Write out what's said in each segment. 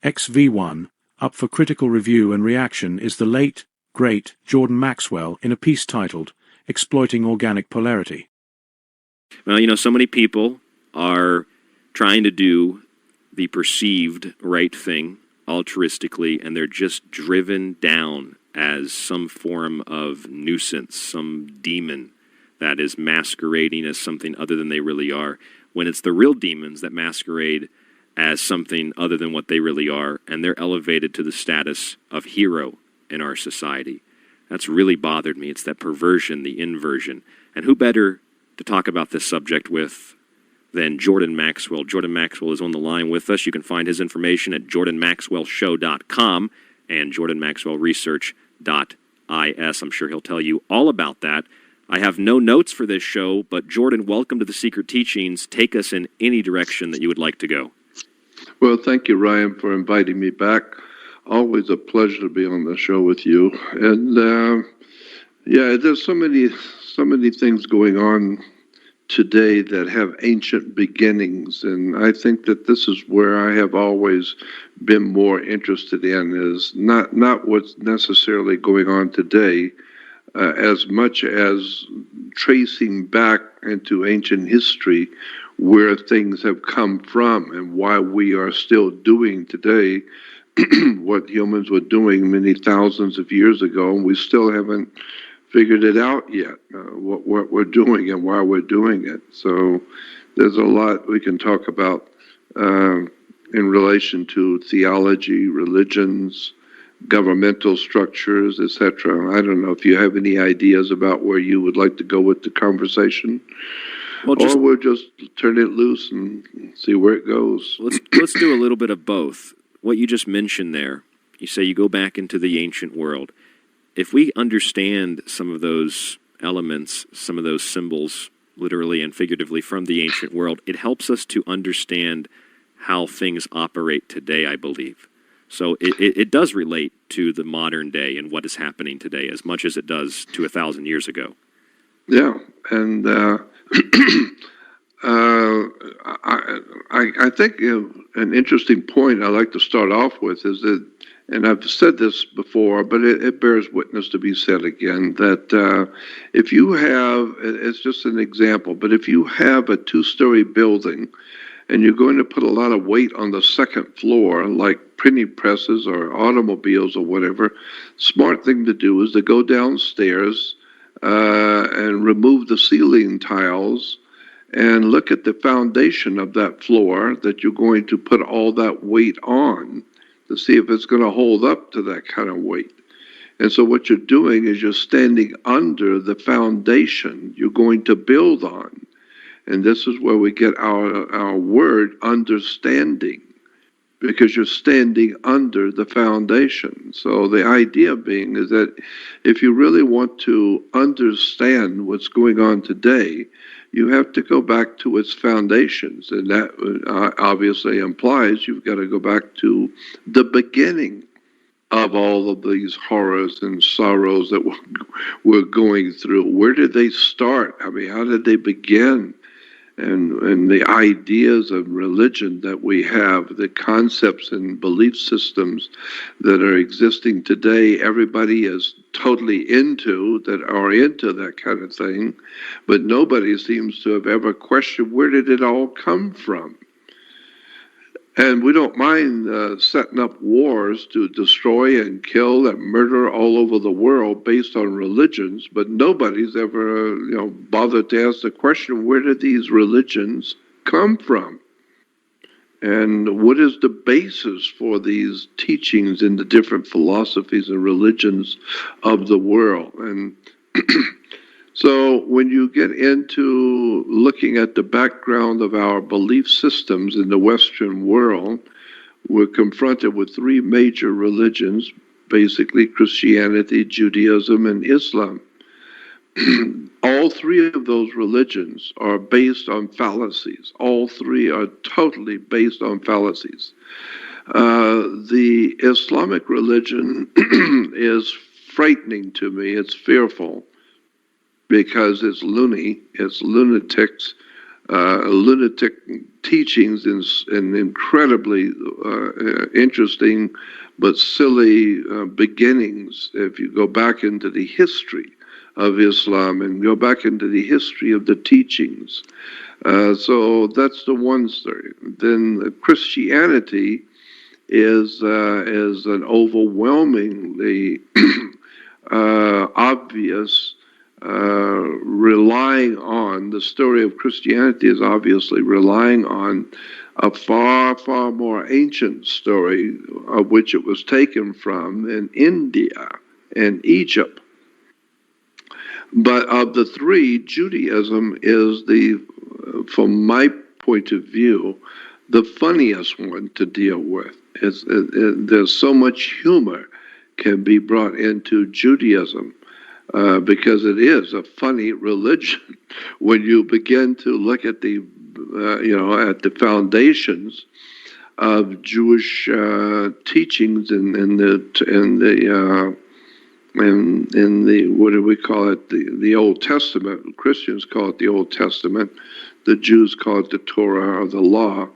XVONE, up for critical review and reaction is the late, great Jordan Maxwell in a piece titled, Exploiting Organic Polarity. Well, so many people are trying to do the perceived right thing altruistically, and they're just driven down as some form of nuisance, some demon that is masquerading as something other than they really are, when it's the real demons that masquerade as something other than what they really are, and they're elevated to the status of hero in our society. That's really bothered me. It's that perversion, the inversion. And who better to talk about this subject with than Jordan Maxwell. Jordan Maxwell is on the line with us. You can find his information at jordanmaxwellshow.com and jordanmaxwellresearch.is. I'm sure he'll tell you all about that. I have no notes for this show, but Jordan, welcome to the Secret Teachings. Take us in any direction that you would like to go. Well, thank you, Ryan, for inviting me back. Always a pleasure to be on the show with you. And there's so many things going on today that have ancient beginnings, and I think that this is where I have always been more interested in, is not what's necessarily going on today, as much as tracing back into ancient history where things have come from and why we are still doing today what humans were doing many thousands of years ago, and we still haven't figured it out yet, what we're doing and why we're doing it. So there's a lot we can talk about in relation to theology, religions, governmental structures, etc. I don't know if you have any ideas about where you would like to go with the conversation, or we'll just turn it loose and see where it goes. Let's do a little bit of both. What you just mentioned there, you say you go back into the ancient world. If we understand some of those elements, some of those symbols, literally and figuratively from the ancient world, it helps us to understand how things operate today, I believe. So it does relate to the modern day and what is happening today as much as it does to 1,000 years ago. Yeah, and I think an interesting point I'd like to start off with is that, and I've said this before, but it bears witness to be said again, that if you have, it's just an example, but if you have a two-story building and you're going to put a lot of weight on the second floor, like printing presses or automobiles or whatever, smart thing to do is to go downstairs and remove the ceiling tiles and look at the foundation of that floor that you're going to put all that weight on, to see if it's going to hold up to that kind of weight. And so what you're doing is you're standing under the foundation you're going to build on. And this is where we get our word understanding, because you're standing under the foundation. So the idea being is that if you really want to understand what's going on today, you have to go back to its foundations. And that obviously implies you've got to go back to the beginning of all of these horrors and sorrows that we're going through. Where did they start? I mean, how did they begin? And the ideas of religion that we have, the concepts and belief systems that are existing today, everybody is totally into, that are into that kind of thing, but nobody seems to have ever questioned where did it all come from. And we don't mind setting up wars to destroy and kill and murder all over the world based on religions, but nobody's ever, bothered to ask the question, where did these religions come from? And what is the basis for these teachings in the different philosophies and religions of the world? And so when you get into looking at the background of our belief systems in the Western world, we're confronted with three major religions, basically Christianity, Judaism, and Islam. All three of those religions are based on fallacies. All three are totally based on fallacies. The Islamic religion is frightening to me. It's fearful, because it's loony, it's lunatics, lunatic teachings and incredibly interesting but silly beginnings. If you go back into the history of Islam and go back into the history of the teachings. So that's the one story. Then Christianity is an overwhelmingly obvious relying on, the story of Christianity is obviously relying on a far, far more ancient story of which it was taken from in India and Egypt. But of the three, Judaism is from my point of view, the funniest one to deal with. There's so much humor can be brought into Judaism. Because it is a funny religion when you begin to look at the foundations of Jewish teachings in the what do we call it, the Old Testament. Christians call it the Old Testament. The Jews call it the Torah or the Law.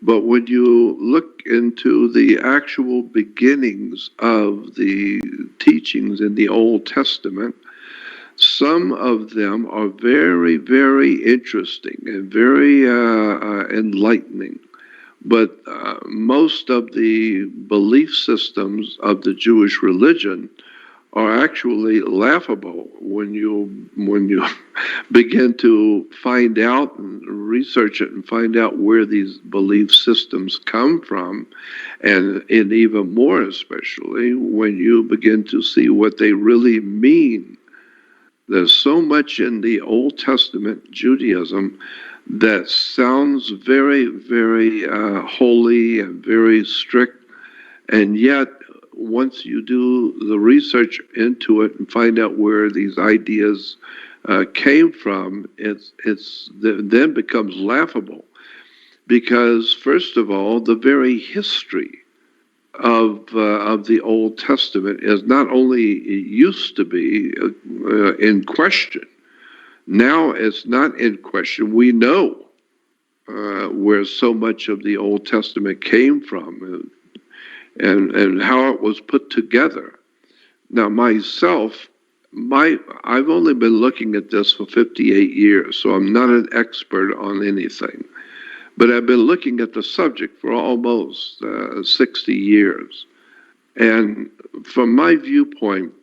But when you look into the actual beginnings of the teachings in the Old Testament, some of them are very, very interesting and very enlightening. But most of the belief systems of the Jewish religion are actually laughable when you begin to find out and research it and find out where these belief systems come from, and even more especially when you begin to see what they really mean. There's so much in the Old Testament Judaism that sounds very, very holy and very strict, and yet once you do the research into it and find out where these ideas came from, it then becomes laughable. Because first of all, the very history of the Old Testament is not only it used to be in question. Now it's not in question. We know where so much of the Old Testament came from. And how it was put together. Now, myself, I've only been looking at this for 58 years, so I'm not an expert on anything. But I've been looking at the subject for almost 60 years. And from my viewpoint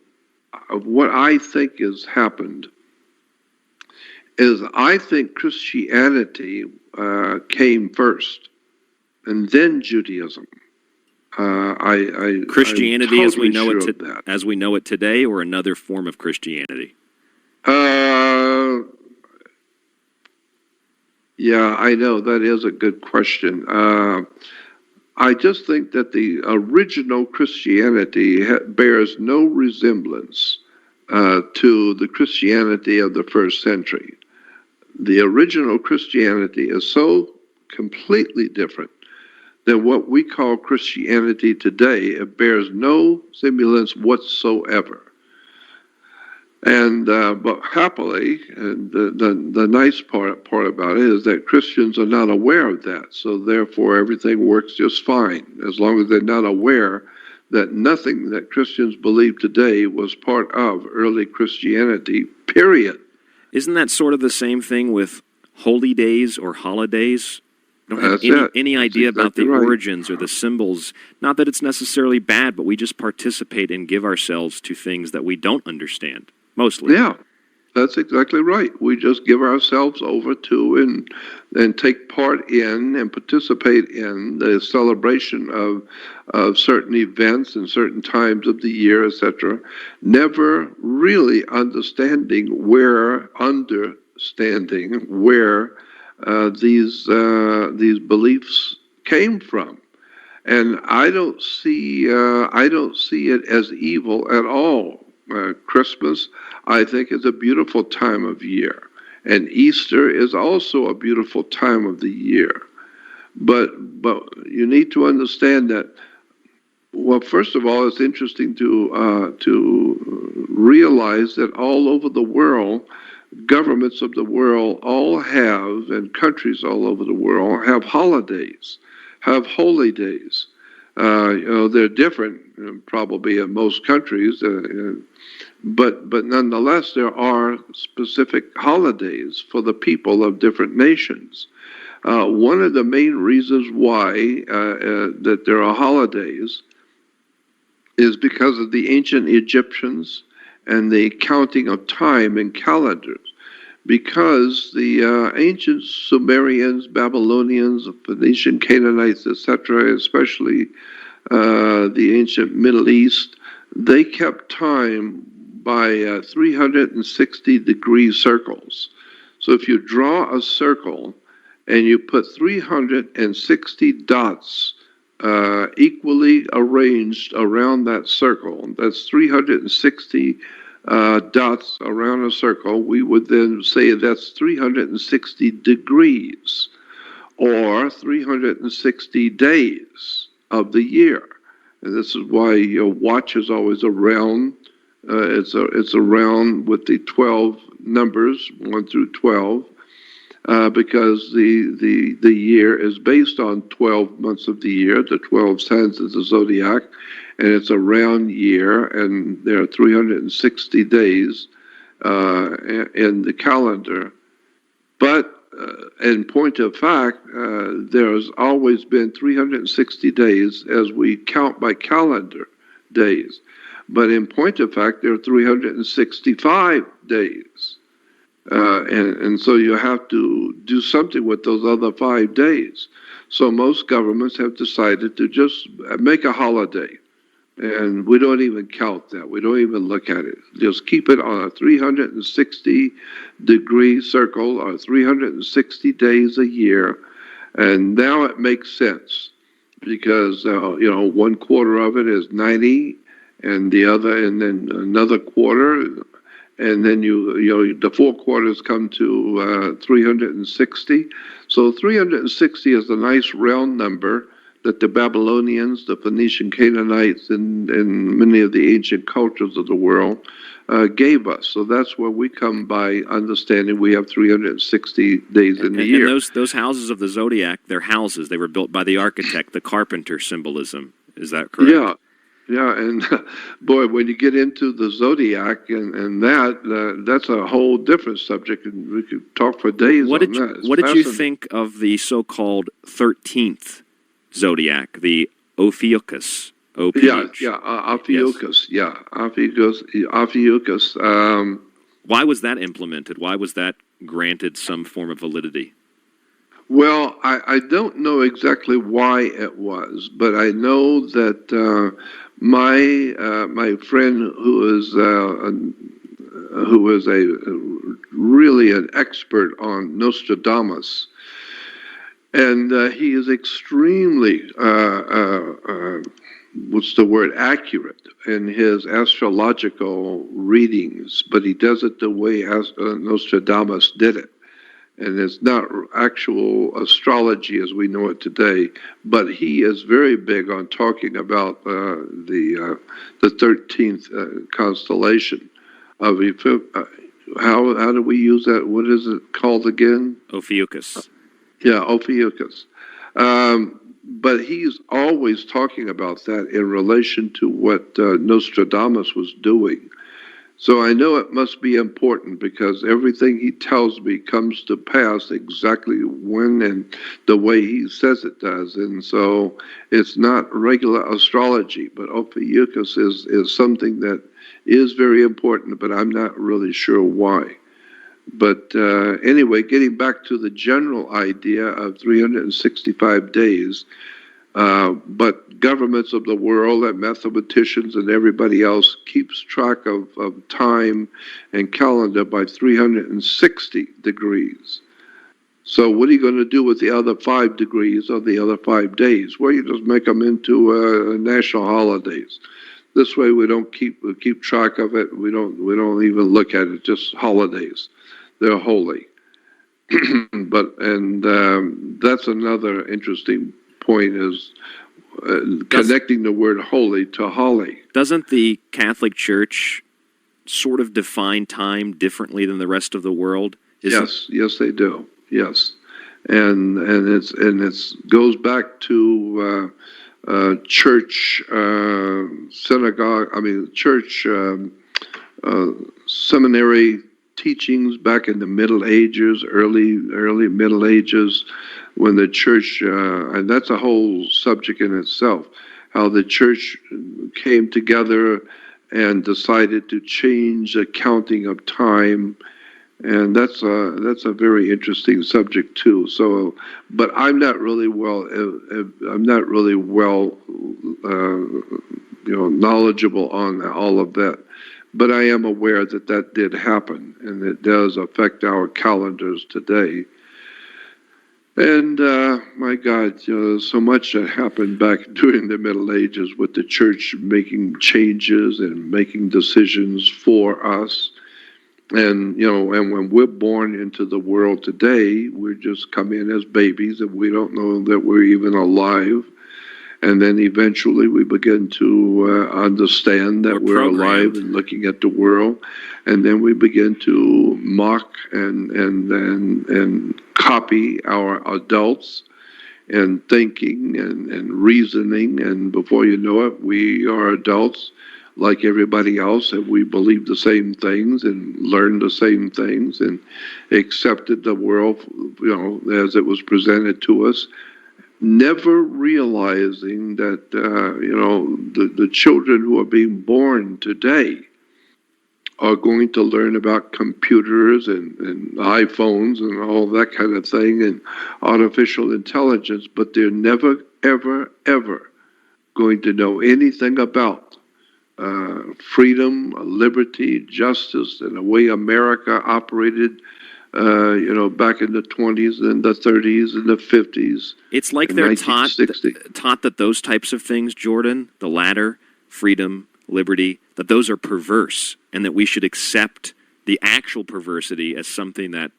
of what I think has happened is I think Christianity came first, and then Judaism. Christianity totally as we know sure as we know it today, or another form of Christianity? Yeah, I know that is a good question. I just think that the original Christianity bears no resemblance to the Christianity of the first century. The original Christianity is so completely different than what we call Christianity today. It bears no semblance whatsoever. And but happily, and the nice part about it is that Christians are not aware of that. So therefore, everything works just fine as long as they're not aware that nothing that Christians believe today was part of early Christianity. Period. Isn't that sort of the same thing with holy days or holidays? Don't have any idea about the origins or the symbols. Not that it's necessarily bad, but we just participate and give ourselves to things that we don't understand, mostly. Yeah, that's exactly right. We just give ourselves over to and take part in and participate in the celebration of certain events and certain times of the year, etc. Never really understanding where these beliefs came from, and I don't see it as evil at all. Christmas, I think, is a beautiful time of year, and Easter is also a beautiful time of the year. But you need to understand that. Well, first of all, it's interesting to realize that all over the world, governments of the world all have, and countries all over the world have holidays, have holy days. They're different probably in most countries, but nonetheless, there are specific holidays for the people of different nations. One of the main reasons why that there are holidays is because of the ancient Egyptians and the counting of time in calendars. Because the ancient Sumerians, Babylonians, Phoenician, Canaanites, etc., especially the ancient Middle East, they kept time by 360-degree circles. So if you draw a circle and you put 360 dots equally arranged around that circle, that's 360 dots around a circle, we would then say that's 360 degrees or 360 days of the year. And this is why your watch is always around. It's around with the 12 numbers, 1 through 12, because the year is based on 12 months of the year, the 12 signs of the zodiac, and it's a round year, and there are 360 days in the calendar. But in point of fact, there's always been 360 days as we count by calendar days. But in point of fact, there are 365 days. And so you have to do something with those other 5 days. So most governments have decided to just make a holiday. And we don't even count that. We don't even look at it. Just keep it on a 360-degree circle or 360 days a year. And now it makes sense because, 1/4 of it is 90 and then another quarter. And then the 4 quarters come to 360. So 360 is a nice round number that the Babylonians, the Phoenician, Canaanites, and many of the ancient cultures of the world gave us. So that's where we come by understanding we have 360 days in the year. And those houses of the zodiac, they're houses. They were built by the architect, the carpenter symbolism. Is that correct? Yeah, and boy, when you get into the zodiac and that's a whole different subject, and we could talk for days on that. What did you think of the so-called 13th zodiac, the Ophiuchus? Ophiuchus. Yes. Ophiuchus. Why was that implemented? Why was that granted some form of validity? Well, I don't know exactly why it was, but I know that my friend who is really an expert on Nostradamus, and he is extremely accurate in his astrological readings, but he does it the way Nostradamus did it. And it's not actual astrology as we know it today, but he is very big on talking about the 13th constellation of how do we use that? What is it called again? Ophiuchus. Yeah, Ophiuchus. But he's always talking about that in relation to what Nostradamus was doing. So I know it must be important because everything he tells me comes to pass exactly when and the way he says it does. And so it's not regular astrology, but Ophiuchus is something that is very important, but I'm not really sure why. But anyway, getting back to the general idea of 365 days, but governments of the world and mathematicians and everybody else keeps track of time and calendar by 360 degrees. So what are you going to do with the other 5 degrees or the other 5 days? Well, you just make them into national holidays. This way we don't keep track of it. We don't even look at it, just holidays. They're holy. But that's another interesting point is connecting the word holy to holly. Doesn't the Catholic Church sort of define time differently than the rest of the world? Yes, they do. Yes, and it's goes back to church synagogue. I mean, church seminary teachings back in the Middle Ages, early Middle Ages, when the church, and that's a whole subject in itself, how the church came together and decided to change the counting of time, and that's a very interesting subject too. So, but I'm not really well knowledgeable on all of that. But I am aware that that did happen, and it does affect our calendars today. And my God, so much that happened back during the Middle Ages with the church making changes and making decisions for us. And, and when we're born into the world today, we just come in as babies and we don't know that we're even alive. And then eventually we begin to understand that we're alive and looking at the world. And then we begin to mock and copy our adults and thinking and reasoning. And before you know it, we are adults like everybody else, and we believe the same things and learn the same things and accepted the world, as it was presented to us, never realizing that, the children who are being born today are going to learn about computers and iPhones and all that kind of thing and artificial intelligence, but they're never, ever, ever going to know anything about freedom, liberty, justice, and the way America operated back in the 20s and the 30s and the 50s. It's like they're taught that those types of things, Jordan, the latter, freedom, liberty, that those are perverse, and that we should accept the actual perversity as something that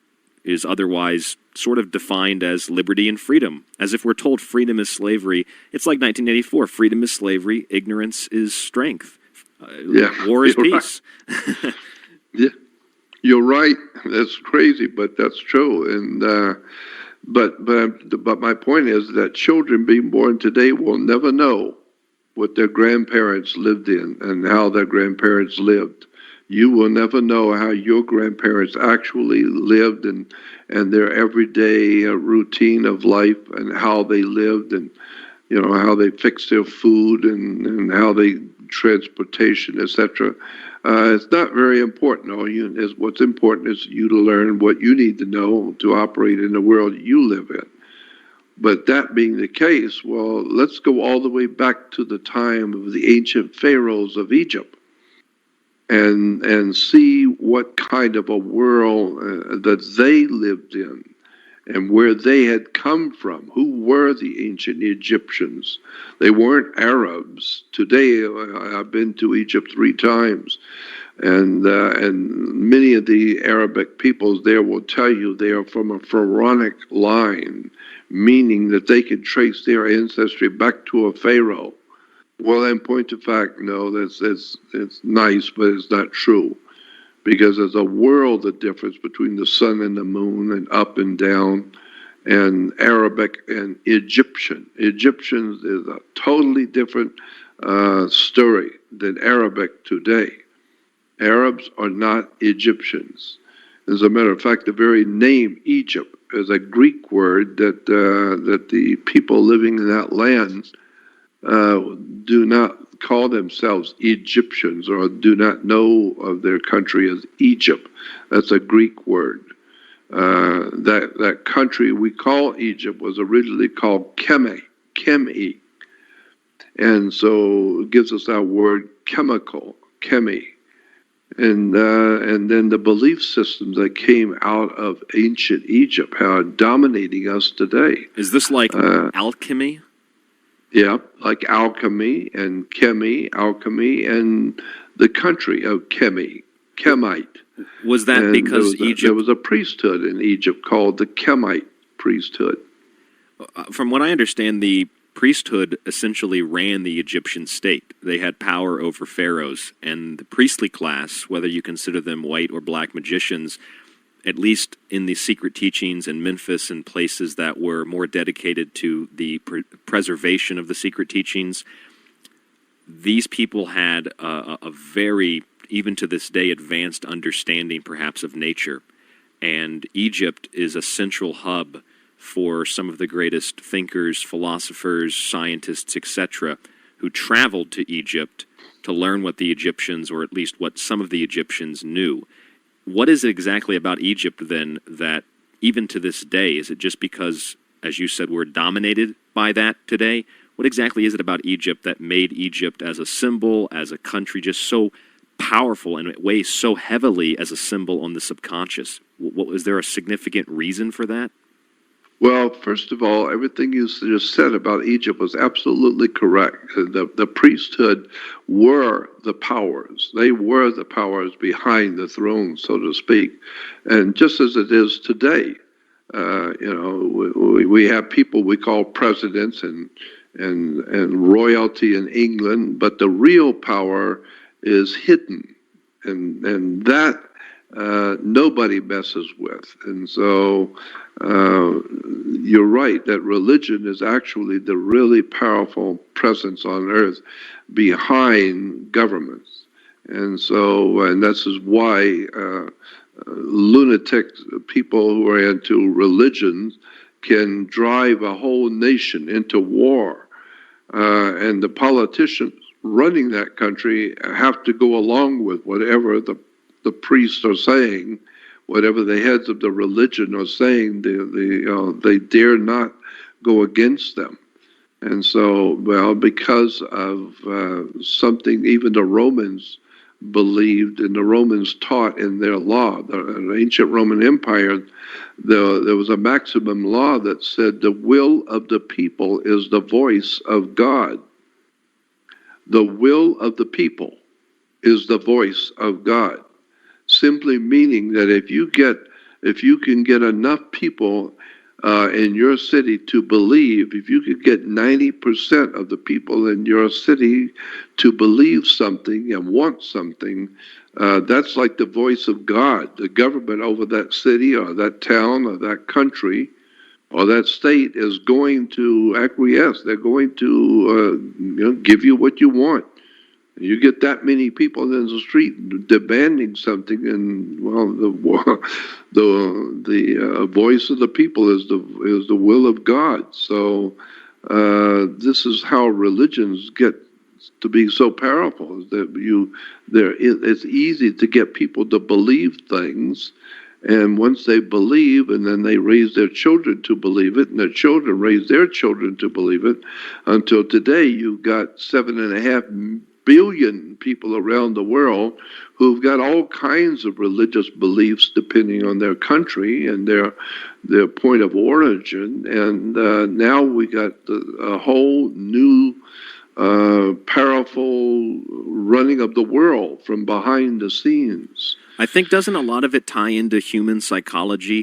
is otherwise sort of defined as liberty and freedom. As if we're told freedom is slavery. It's like 1984, freedom is slavery, ignorance is strength. War is peace. Right. Yeah. You're right. That's crazy, but that's true. And but my point is that children being born today will never know what their grandparents lived in and how their grandparents lived. You will never know how your grandparents actually lived and their everyday routine of life and how they lived and how they fixed their food and how they transportation, etc. It's not very important. What's important is you to learn what you need to know to operate in the world you live in. But that being the case, well, let's go all the way back to the time of the ancient pharaohs of Egypt and see what kind of a world that they lived in and where they had come from. Who were the ancient Egyptians? They weren't Arabs. Today, I've been to Egypt 3 times, and many of the Arabic peoples there will tell you they are from a pharaonic line, meaning that they can trace their ancestry back to a pharaoh. Well, in point of fact, no, it's nice, but it's not true. Because there's a world of difference between the sun and the moon and up and down and Arabic and Egyptian. Egyptians is a totally different story than Arabic today. Arabs are not Egyptians. As a matter of fact, the very name Egypt is a Greek word that the people living in that land do not call themselves Egyptians or do not know of their country as Egypt. That's a Greek word. That country we call Egypt was originally called Kemi. And so it gives us our word chemical, Kemi. And then the belief systems that came out of ancient Egypt are dominating us today. Is this like alchemy? Yeah, like alchemy, and alchemy, and the country of Kemite. Was that because there was a priesthood in Egypt called the Kemite priesthood? From what I understand, the priesthood essentially ran the Egyptian state. They had power over pharaohs, and the priestly class, whether you consider them white or black magicians, at least in the secret teachings in Memphis and places that were more dedicated to the preservation of the secret teachings, these people had a very, even to this day, advanced understanding perhaps of nature. And Egypt is a central hub for some of the greatest thinkers, philosophers, scientists, etc., who traveled to Egypt to learn what the Egyptians, or at least what some of the Egyptians, knew. What is it exactly about Egypt, then, that even to this day, is it just because, as you said, we're dominated by that today? What exactly is it about Egypt that made Egypt as a symbol, as a country, just so powerful, and it weighs so heavily as a symbol on the subconscious? Was there a significant reason for that? Well, first of all, everything you just said about Egypt was absolutely correct. The priesthood were the powers. They were the powers behind the throne, so to speak. And just as it is today, we have people we call presidents and royalty in England, but the real power is hidden. And that nobody messes with. And so you're right that religion is actually the really powerful presence on earth behind governments. And so, and this is why lunatic people who are into religions can drive a whole nation into war. And the politicians running that country have to go along with whatever the priests are saying, whatever the heads of the religion are saying. They dare not go against them. And so, well, because of something even the Romans believed and the Romans taught in their law, the ancient Roman Empire, there was a maximum law that said the will of the people is the voice of God. The will of the people is the voice of God. Simply meaning that if you can get enough people in your city to believe, if you could get 90% of the people in your city to believe something and want something, that's like the voice of God. The government over that city or that town or that country or that state is going to acquiesce. They're going to give you what you want. You get that many people in the street demanding something, and well, the voice of the people is the will of God. So this is how religions get to be so powerful. Is that it's easy to get people to believe things, and once they believe, and then they raise their children to believe it, and their children raise their children to believe it, until today you've got 7.5 billion people around the world who've got all kinds of religious beliefs depending on their country and their point of origin. And now we got a whole new powerful running of the world from behind the scenes. I think, doesn't a lot of it tie into human psychology?